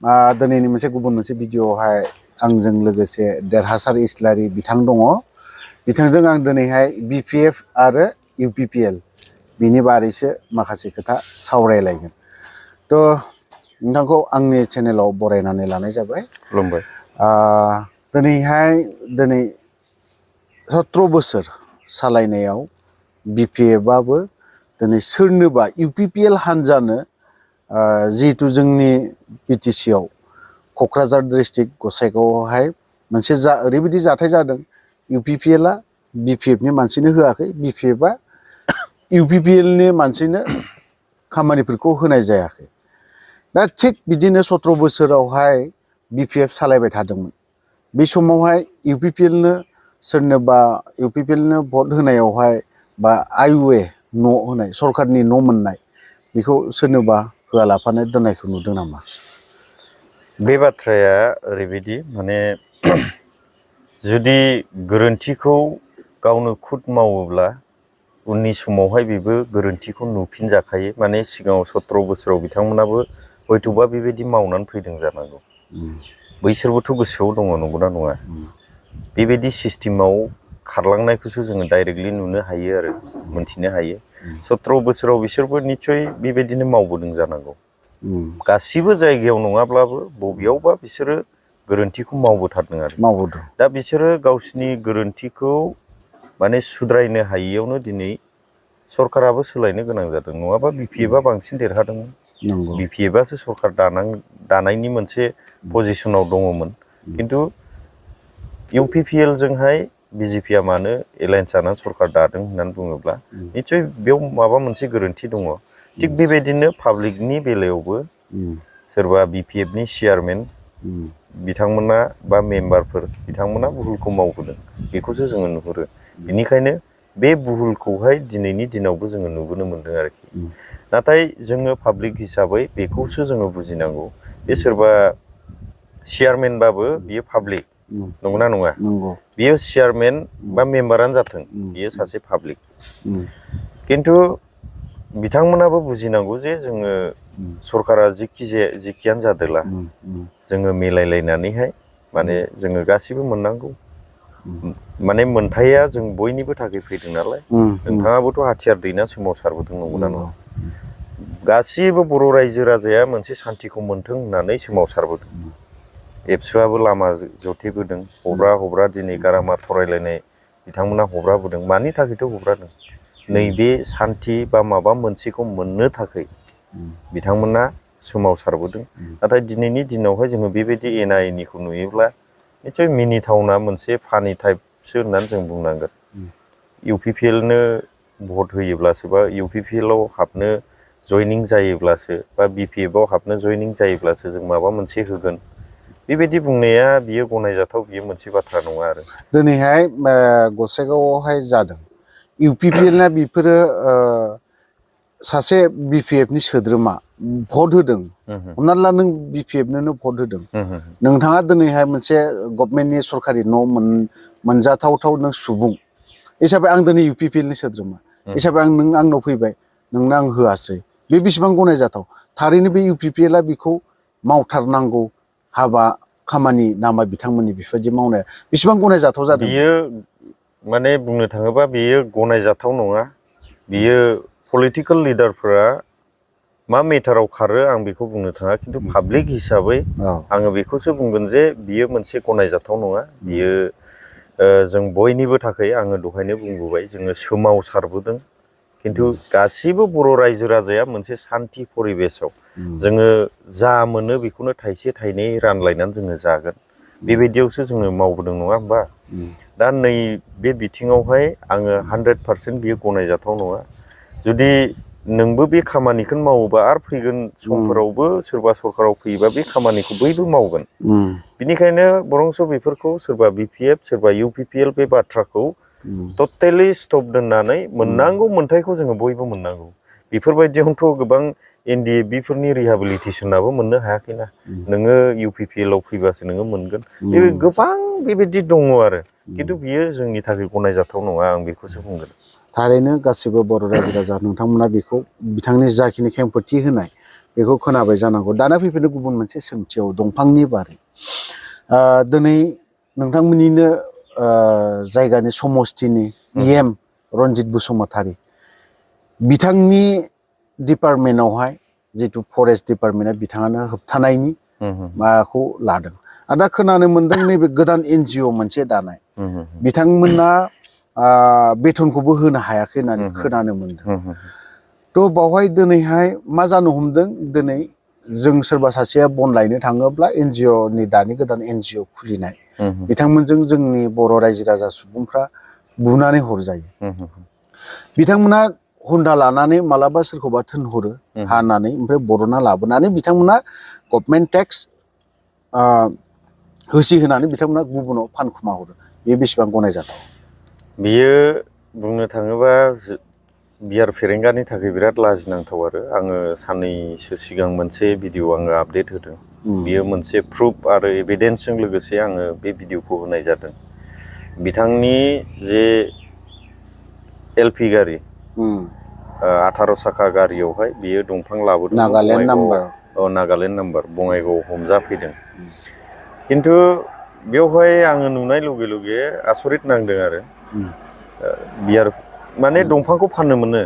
दिनैनि मोनसे भिडिअआवहाय आंजों लोगोसे देरहासार इस्लारि बिथां दङ। बिथांजों आं दिनैहाय BPF आरो UPPL बिनि बारैसो माखासे खोथा सावरायलायगोन। थ' नोंथांखौ आंनि चेनेलाव बरायनानै लानाय जाबाय। खुलुमबाय। दिनै 17 बोसोर सालायनायाव BPFआबो दिनै सोरनोबा UPPL हान्जानो जिहेतु जोंनि BTC आव क'क्राझार डिस्ट्रिक्ट गसाइगावआवहाय मोनसे ओरैबायदि जाथाय जादों। UPPLआ BPFनि मानसिनो होआखै, BPFआ UPPLनि मानसिनो खामानिफोरखौ होनाय जायाखै। दा थिग बिदिनो 17 बोसोरावहाय BPF सालायबाय थादोंमोन। बे समावहाय UPPLनो भट होनायावहाय बा IUA न' होनाय सरकारनि न' मोननाय बेखौ सोरनोबा होआलाफानो दोननायखौ नुदों नामा? बे बाथ्राया ओरैबायदि माने जुदि गोरोन्थिखौ गावनो खुद मावोब्ला उननि समावहाय बेबो गोरोन्थिखौ नुफिनजाखायो। माने सिगाङाव 17 बोसोराव बिथांमोनाबो हयथ'बा बेबायदि मावनानै फैदों जानांगौ। बैसोरबोथ' गोसोआव दङ, नंगौना नङा? बेबायदि सिस्टेमाव खारलांनायखौसो जोङो डाइरेक्टलि नुनो हायो आरो मोनथिनो हायो। 17 बोसोराव बिसोरबो निस्सय बेबायदिनो मावबोदों जानांगौ। गासिबो जायगायाव नङाब्लाबो बबेयावबा बिसोरो गोरोन्थिखौ मावबोथारदों आरो। मावबोदों। दा बिसोरो गावसिनि गोरोन्थिखौ माने सुद्रायनो हायियावनो दिनै सरकाराबो सोलायनो गोनां जादों। नङाबा BPFआ बांसिन देरहादोंमोन। नंगौ। BPFआसो सरकार दानायनि मोनसे पजिसनाव दङमोन। खिन्थु UPPLजोंहाय BJPआ मानो एलायन्स जानानै सरकार दादों होननानै बुङोब्ला निस्सय बेयाव माबा मोनसे गोरोन्थि दङ। थिग बेबायदिनो पाब्लिकनि बेलायावबो सोरबा BPFनि चेयारमेन बिथांमोना बा मेम्बारफोर बिथांमोना भुलखौ मावबोदों, बेखौसो जोङो नुहुरो। बेनिखायनो बे भुलखौहाय दिनैनि दिनावबो जोङो नुबोनो मोनदों आरोखि। नाथाय जोङो पाब्लिक हिसाबै बेखौसो जोङो बुजिनांगौ। बे सोरबा चेयारमेनबाबो बियो पाब्लिक, नंगौना नङा? नंगौ। बियो चेयारमेन बा मेम्बारानो जाथों, बियो सासे पाब्लिक। खिन्थु बिथांमोनाबो बुजिनांगौ जे जोङो सरकारा जिखियानो जादोला जोङो मिलायलायनानैहाय माने जोङो गासिबो मोननांगौ। माने मोनथाया जों बयनिबो थाखाय फैदों नालाय। नोंथाङाबोथ' हाथियार दैना सोमावसारबोदों, नंगौना नङा? गासिबो बर' रायजो राजाया मोनसे सान्थिखौ मोनथों होननानै सोमावसारबोदों। एबसुआबो लामा जथेबोदों। हब्रा दिनै गारामा थरायलायनाय बिथांमोना हब्राबोदों। मानि थाखायथ' हब्रादों? नैबे सान्थि बा माबा मोनसेखौ मोननो थाखाय बिथांमोना सोमावसारबोदों। नाथाय दिनैनि दिनावहाय जोङो बेबायदि एना एनिखौ नुयोब्ला निस्सय मिनिथावना मोनसे फानि टाइपसो होननानै जों बुंनांगोन। UPPLनो भट होयोब्लासो बा UPPLआव हाबनो जयनिं जायोब्लासो बा BPFआव हाबनो जयनिं जायोब्लासो जों माबा मोनसे होगोन, बेबायदि बुंनाया बियो गनायजाथाव, बियो मोनसे बाथ्रा नङा आरो। दिनैहाय गसाइगावआवहाय जादों। UPPLना बेफोरो सासे BPFनि सोद्रोमा भट होदों। हमनानै ला नों BPFनोनो भट होदों। नोंथाङा दिनैहाय मोनसे गभर्नमेन्टनि सरकारि न' मोनजाथावथाव नों सुबुं हिसाबै आं दिनै UPPLनि सोद्रोमा हिसाबै नों आंनाव फैबाय, नोंनो आं होआसै, बे बेसेबां गनायजाथाव? थारैनो बे UPPLआ बेखौ मावथारनांगौ हाबा खामानि नामा बिथांमोननि बेफोरबायदि मावनाया बेसेबां गनायजाथाव जादों? बियो माने बुंनो थाङोबा बेयो गनायजाथाव नङा। बियो पलिटिकेल लिडारफोरा मा मेटाराव खारो आं बेखौ बुंनो थाङा। खिन्थु पाब्लिक हिसाबै आङो बेखौसो बुंगोन जे बियो मोनसे गनायजाथाव नङा। बियो जों बयनिबो थाखाय, आङो दहायनो बुंबोबाय, जोङो सोमावसारबोदों। खिन्थु गासिबो बर' रायजो राजाया मोनसे सान्थि परिबेसाव जोङो जा मोनो बेखौनो थाइसे थाइनै रानलायनानै जोङो जागोन, बेबायदियावसो जोङो मावबोदों, नङा होमबा? दा नै बे बिथिङावहाय आङो 100% बियो गनायजाथाव नङा। जुदि नोंबो बे खामानिखौनो मावोबा आरो फैगोन समफोरावबो सोरबा सरकाराव फैयोबा बे खामानिखौ बयबो मावगोन। बिनिखायनो बरंस' बेफोरखौ सोरबा BPF सोरबा UPPL बे बाथ्राखौ टटेलि स्टप दोननानै मोननांगौ मोन्थायखौ जोङो बयबो मोननांगौ। बेफोरबायदियावनोथ' गोबां NDFBफोरनि रिहाबिलिटेसनाबो मोननो हायाखैना। नोङो UPPLआव फैबासो नोङो मोनगोन। बे गोबां बेबायदि दङ आरो। खिन्थु बियो जोंनि थाखाय गनायजाथाव नङा, आं बेखौसो बुंगोन। थारैनो गासिबो बर' रायजो राजा नोंथांमोना बेखौ बिथांनि जाखिनि खेंफोरथि होनाय बेखौ खोनाबाय जानांगौ। दाना फैफिनो गुबुन मोनसे सोंथियाव दंफांनि बारै दिनै नोंथांमोननिनो जायगानि समस्थिनि EM रनजित बसुमतारी बिथांनि डिपार्टमेन्टआवहाय जिथु फरेस्ट डिपार्टमेन्टआ बिथाङानो होबथानायनि माबाखौ लादों। आरो दा खोनानो मोनदों नैबे गोदान NGO मोनसे दानाय बिथांमोना बेथनखौबो होनो हायाखै होननानै खोनानो मोनदों। थ' बावहाय दिनैहाय मा जानो हमदों, दिनै जों सोरबा सासेया बन लायनो थाङोब्ला NGOनि दानि गोदान NGO खुलिनाय बिथांमोनजों जोंनि बर' रायजो राजा सुबुंफ्रा बुनानै हरजायो। बिथांमोना हुन्दा लानानै मालाबा सोरखौबा थिनहरो हानानै, ओमफ्राय बर'ना लाबोनानै बिथांमोना गभर्नमेन्ट टेक्स होसि होनानै बिथांमोना गुबुनाव फानखुमा हरो। बेयो बेसेबां गनायजाथाव? बियो बुंनो थाङोबा बियार फेरेंगानि थाखाय बिराद लाजिनांथाव। आरो आङो साननैसो सिगां मोनसे भिडिअ आङो आपडेट होदों। बियो मोनसे प्रुफ आरो एभिडेन्सजों लोगोसे आङो बे भिडिअखौ होनाय जादों। बिथांनि जे LP गारि 18 साखा गारियावहाय बियो दंफां लाबोदों नागालेण्ड नाम्बार। नागालेण्ड नाम्बार बङाइगाव हमजाफैदों। खिन्थु बेवहाय आङो नुनाय लगे लगे आसरित नांदों आरो बियार माने दंफांखौ फाननो मोनो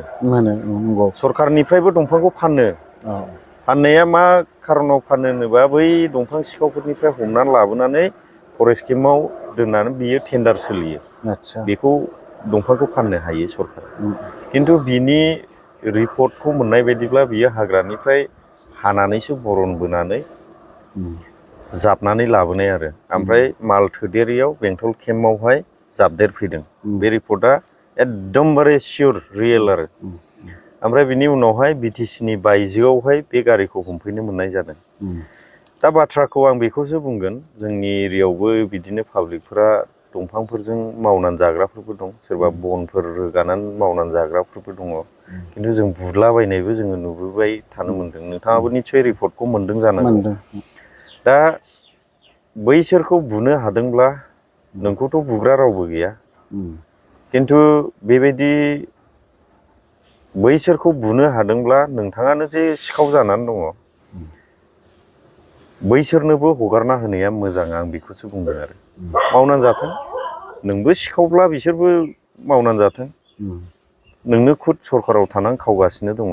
सरखारनिफ्रायबो दंफांखौ फाननाया मा खारनाव फानो होनोबा बै दंफां सिखावफोरनिफ्राय हमनानै लाबोनानै फरेस्ट केम्पआव दोननानै बियो टेन्डार सोलियो। बेखौ दंफांखौ फाननो हायो सरखारा। खिन्थु बिनि रिपर्टखौ मोननाय बायदिब्ला बियो हाग्रानिफ्राय हानानैसो बरन बोनानै जाबनानै लाबोनाय आरो ओमफ्राय माल थोदेरियाव बेंटल केम्पआवहाय जाबदेरफैदों। बे रिपर्टआ एकदमबारे सियर रियेल आरो। ओमफ्राय बिनि उनावहाय BTCनि बायजोआवहाय बे गारिखौ हमफैनो मोननाय जादों। दा बाथ्राखौ आं बेखौसो बुंगोन, जोंनि एरियायावबो बिदिनो पाब्लिकफोरा दंफांफोरजों मावनानै जाग्राफोरबो दं, सोरबा बनफोर रोगानानै मावनानै जाग्राफोरबो दङ। खिन्थु जों बुलाबायनायबो जोङो नुबोबाय थानो मोन्दों। नोंथाङाबो निस्सय रिपर्टखौ मोन्दों जानांगौ। दा बैसोरखौ बुनो हादोंब्ला, नोंखौथ' बुग्रा रावबो गैया, खिन्थु बेबायदि बैसोरखौ बुनो हादोंब्ला नोंथाङानो जे सिखाव जानानै दङ, बैसोरनोबो हगारना होनाया मोजां, आं बेखौसो बुंदों आरो। मावनानै जाथों, नोंबो सिखावब्ला बिसोरबो मावनानै जाथों। नोंनो खुद सरखाराव थानानै खावगासिनो दङ।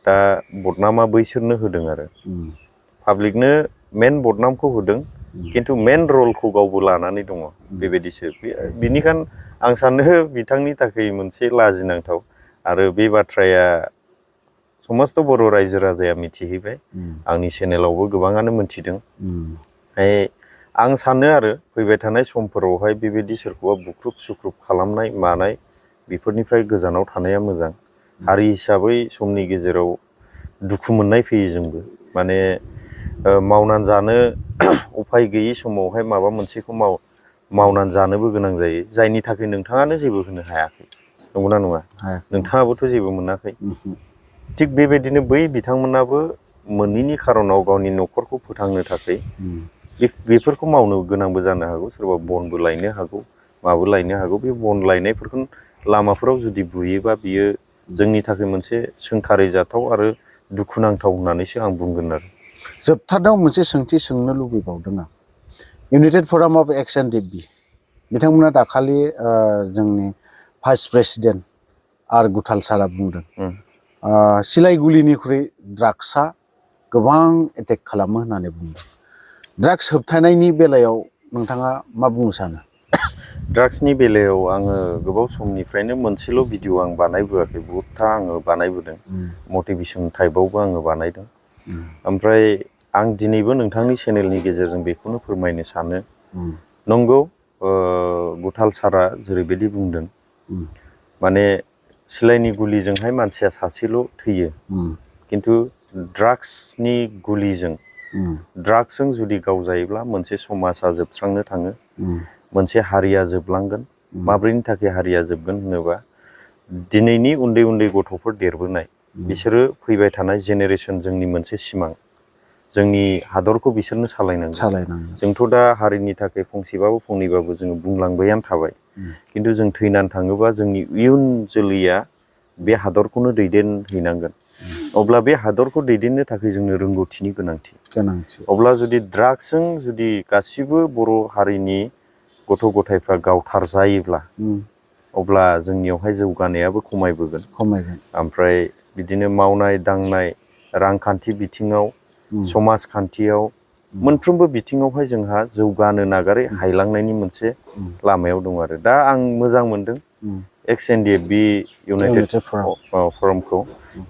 दा बदनामा बैसोरनो होदों आरो पाब्लिकनो मेन बदनामखौ होदों, खिन्थु मेन रलखौ गावबो लानानै दङ। बेबायदिसो बिनिखायनो आं सानो बिथांनि थाखाय मोनसे लाजिनांथाव। आरो बे बाथ्राया समस्त बर' रायजो राजाया मिथिहैबाय। आंनि चेनेलावबो गोबाङानो मोनथिदों। आं सानो आरो फैबाय थानाय समफोरावहाय बेबायदि सोरखौबा बुख्रुब सुख्रुब खालामनाय मानाय बेफोरनिफ्राय गोजानाव थानाया मोजां। हारि हिसाबै समनि गेजेराव दुखु मोननाय फैयो जोंबो, माने मावनानै जानो उफाय गैयै समावहाय माबा मोनसेखौ मावनानै जानोबो गोनां जायो, जायनि थाखाय नोंथाङानो जेबो होनो हायाखै। नंगौना नङा? नोंथाङाबोथ' जेबो मोनाखै। थिग बेबायदिनो बै बिथांमोनाबो मोननैनि खारनाव गावनि न'खरखौ फोथांनो थाखाय बेफोरखौ मावनो गोनांबो जानो हागौ। सोरबा बनबो लायनो हागौ, माबो लायनो हागौ। बे बन लायनायफोरखौ लामाफोराव जुदि बुयोबा बियो जोंनि थाखाय मोनसे सोंखारिजाथाव आरो दुखुनांथाव होननानैसो आं बुंगोन आरो। जोबथारनायाव मोनसे सोंथि सोंनो लुबैबावदों आं। United forum of X and DP बिथांमोना दाखालि जोंनि भाइस प्रेसिडेन्ट आर गुथाल सारा बुंदों, सिलाइगुलिनिख्रुइ ड्राग्सआ गोबां एटेक खालामो होननानै बुंदों। ड्राग्स होबथानायनि बेलायाव नोंथाङा मा बुंनो सानो? ड्राग्सनि बेलायाव आङो गोबाव समनिफ्रायनो मोनसेल' भिडिअ आं बानायबोआखै, बहुदथा आङो बानायबोदों। मटिभेसन टाइपआवबो आङो बानायदों। ओमफ्राय आं दिनैबो नोंथांनि चेनेलनि गेजेरजों बेखौनो फोरमायनो सानो, नंगौ गुथाल सारा जेरैबायदि बुंदों, माने सिलाइनि गुलिजोंहाय मानसिया सासेल' थैयो, खिन्थु ड्राग्सनि गुलिजों ड्राग्सजों जुदि गावजायोब्ला मोनसे समाजा जोबस्रांनो थाङो, मोनसे हारिया जोबलांगोन। माब्रैनि थाखाय हारिया जोबगोन होनोबा, दिनैनि उन्दै उन्दै गथ'फोर देरबोनाय, बिसोरो फैबाय थानाय जेनेरेसन, जोंनि मोनसे सिमां, जोंनि हादरखौ बिसोरनो सालायनांगौ। जोंथ' दा हारिनि थाखाय फंसेबाबो फंनैबाबो जोङो बुंलांबायानो थाबाय, खिन्थु जों थैनानै थाङोबा जोंनि इयुन जोलैया बे हादरखौनो दैदेनहैनांगोन। अब्ला बे हादरखौ दैदेननो थाखाय जोंनो रोंगौथिनि गोनांथि अब्ला जुदि ड्राग्सजों जुदि गासिबो बर' हारिनि गथ' गथायफ्रा गावथार जायोब्ला अब्ला जोंनियावहाय जौगानायाबो खमायबोगोन ओमफ्राय बिदिनो मावनाय दांनाय रांखान्थि बिथिङाव समाजखान्थियाव मोनफ्रोमबो बिथिङावहाय जोंहा जौगानो नागारै हायलांनायनि मोनसे लामायाव दं आरो दा आं मोजां मोनदों XNDF-B इउनाइटेड फरमखौ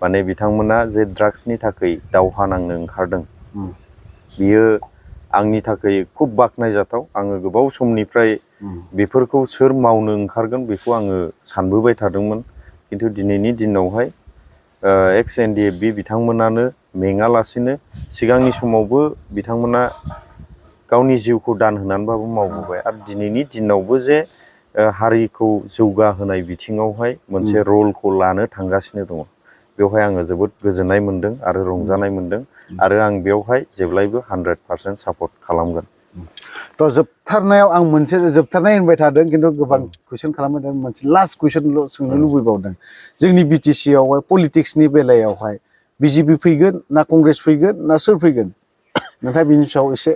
माने बिथांमोना जे ड्राग्सनि थाखाय दावहा नांनो ओंखारदों बियो आंनि थाखाय खुब बाख्नायजाथाव आङो गोबाव समनिफ्राय बेफोरखौ सोर मावनो ओंखारगोन बेखौ आङो सानबोबाय थादोंमोन खिन्थु दिनैनि दिनावहाय XNDF-B बिथांमोनानो मेङालासेनो सिगांनि समावबो बिथांमोना गावनि जिउखौ दान होनानैबाबो मावबोबाय आरो दिनैनि दिनावबो जे हारिखौ जौगाहोनाय बिथिङावहाय मोनसे रलखौ लानो थांगासिनो दङ बेवहाय आङो जोबोद गोजोननाय मोनदों आरो रंजानाय मोनदों आरो आं बेवहाय जेब्लायबो 100% सापर्ट खालामगोन थ' जोबथारनायाव आं मोनसे जोबथारनाय होनबाय थादों खिन्थु गोबां कुइसन खालामदों मोनसे लास्ट कुइसनल' सोंनो लुबैबावदों जोंनि BTC आवहाय पलिटिक्सनि बेलायावहाय BJP फैगोन ना कंग्रेस फैगोन ना सोर फैगोन नोंथाङा बिनि सायाव एसे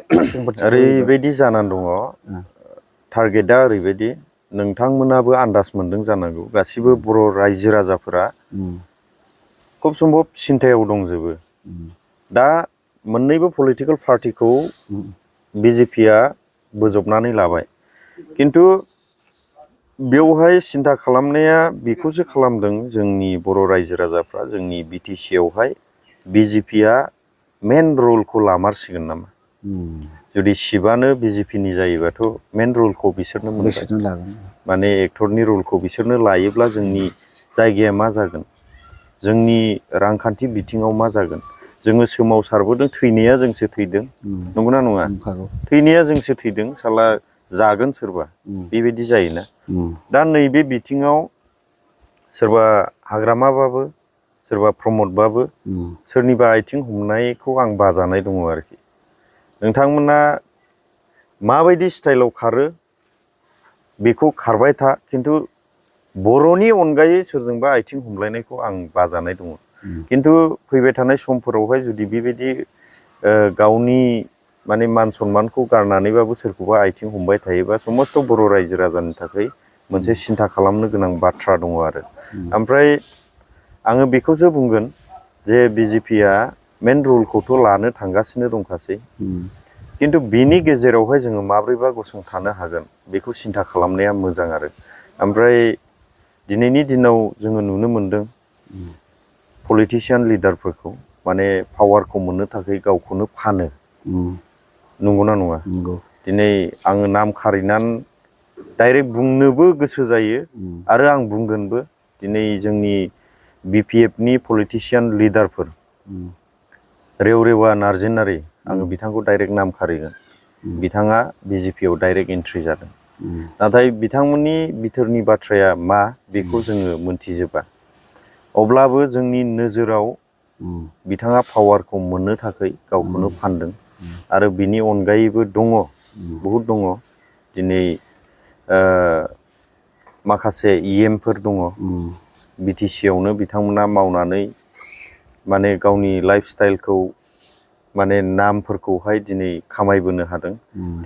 ओरैबायदि जानानै दङ टारगेटआ ओरैबायदि नोंथांमोनाबो आन्दाज मोनदों जानांगौ गासिबो बर' रायजो राजाफोरा खुब सम्भब सिन्थायाव दंजोबो दा मोननैबो पलिटिकेल पार्टिखौ BJP-आ बोजबनानै लाबाय खिन्थु बेवहाय सिन्था खालामनाया बेखौसो खालामदों जोंनि बर' रायजो राजाफ्रा जोंनि BTC-आवहाय BJP-आ मेन रलखौ लामारसिगोन नामा जुदि शिबानो BJP-नि जायोबाथ' मेन रलखौ बिसोरनो मोनबाय माने एक्टरनि रलखौ बिसोरनो लायोब्ला जोंनि जायगाया मा जागोन जोंनि रांखान्थि बिथिङाव मा जागोन जोङो सोमावसारबोदों थैनाया जोंसो थैदों नंगौना नङा थैनाया जोंसो थैदों साला जागोन सोरबा बेबायदि जायोना दा नैबे बिथिङाव सोरबा हाग्रामाबाबो सोरबा प्रमदबाबो सोरनिबा आथिं हमनायखौ आं बाजानाय दङ आरोखि नोंथांमोना माबायदि स्टाइलाव खारो बेखौ खारबाय था खिन्थु बर'नि अनगायै सोरजोंबा आथिं हमलायनायखौ आं बाजानाय दङ खिन्थु फैबाय थानाय समफोरावहाय जुदि बेबायदि गावनि माने मान सन्मानखौ गारनानैबाबो सोरखौबा आथिं हमबाय थायोबा समस्त बर' रायजो राजानि थाखाय मोनसे सिन्था खालामनो गोनां बाथ्रा दङ आरो ओमफ्राय आङो बेखौसो बुंगोन जे BJP-आ मेन रलखौथ' लानो थांगासिनो दंखासै खिन्थु बिनि गेजेरावहाय जोङो माब्रैबा गसंथानो हागोन बेखौ सिन्था खालामनाया मोजां आरो ओमफ्राय दिनैनि दिनाव जोङो नुनो मोनदों पलिटिशियान लिडारफोरखौ माने पावारखौ मोननो थाखाय गावखौनो फानो नंगौना नङा दिनै आङो नाम खारिनानै डाइरेक्ट बुंनोबो गोसो जायो आरो आं बुंगोनबो दिनै जोंनि BPF-नि पलिटिशियान लिडारफोर रेवरेवा नार्जारि आङो बिथांखौ डाइरेक्ट नाम खारिगोन बिथाङा BJP-आव डाइरेक्ट एन्ट्रि जादों नाथाय बिथांमोननि बिथोरनि बाथ्राया मा बेखौ जोङो मोनथिजोबा अब्लाबो जोंनि नोजोराव बिथाङा पावारखौ मोननो थाखाय गावखौनो फानदों आरो बिनि अनगायैबो दङ बहुद दङ दिनै माखासे EMफोर दङ BTC-आवनो बिथांमोना मावनानै माने गावनि लाइफ स्टाइलखौ माने नामफोरखौहाय दिनै खामायबोनो हादों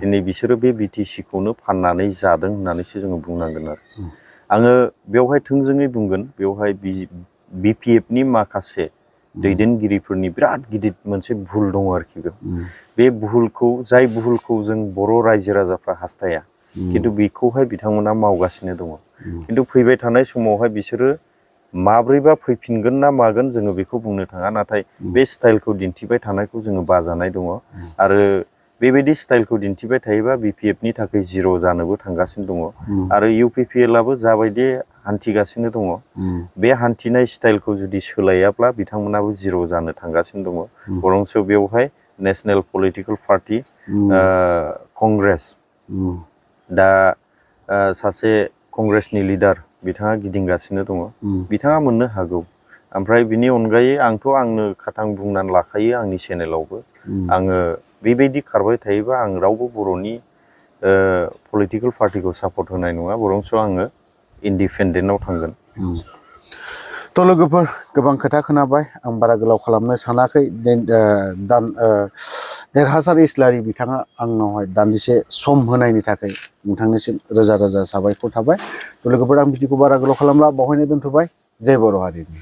दिनै बिसोरो बे BTC-खौनो फाननानै जादों होननानैसो जोङो बुंनांगोन आरो आङो बेवहाय थोंजोङै बुंगोन बेवहाय BPF-नि माखासे दैदेनगिरिफोरनि बिराद गिदिर मोनसे भुल दङ आरोखि बे भुलखौ जाय भुलखौ जों बर' रायजो राजाफ्रा हास्थाया खिन्थु बेखौहाय बिथांमोना मावगासिनो दङ खिन्थु फैबाय थानाय समावहाय बिसोरो माब्रैबा फैफिनगोन ना मागोन जोङो बेखौ बुंनो थाङा नाथाय बे स्टाइलखौ दिन्थिबाय थानायखौ जोङो बाजानाय दङ आरो बेबायदि स्टाइलखौ दिन्थिबाय थायोबा BPF-नि थाखाय जिर' जानोबो थांगासिनो दङ आरो UPPL-आबो जाबायदि हान्थिगासिनो दङ बे हान्थिनाय स्टाइलखौ जुदि सोलायाब्ला बिथांमोनाबो जिर' जानो थांगासिनो दङ बरंसो बेवहाय नेसनेल पलिटिकेल पार्टि कंग्रेस दा सासे कंग्रेसनि लिडार बिथाङा गिदिंगासिनो दङ बिथाङा मोननो हागौ ओमफ्राय बिनि अनगायै आंनो खाथां बुंनानै लाखायो आंनि चेनेलावबो आङो बेबायदि खारबाय थायोबा आं रावबो बर'नि पलिटिकेल पार्टिखौ सापर्ट होनाय नङा बरंसो आङो इन्डिपेन्डेन्टआव थांगोन थ' लोगोफोर गोबां खोथा खोनाबाय आं बारा गोलाव खालामनो सानाखै देरहासार इस्लारि बिथाङा आंनावहाय दान्दिसे सम होनायनि थाखाय नोंथांनिसिम रोजा रोजा साबायखर थाबाय। थ' लोगोफोर आं भिडिअखौ बारा गोलाव खालामला बावहायनो दोनथ'बाय। जय बर' हारिनि।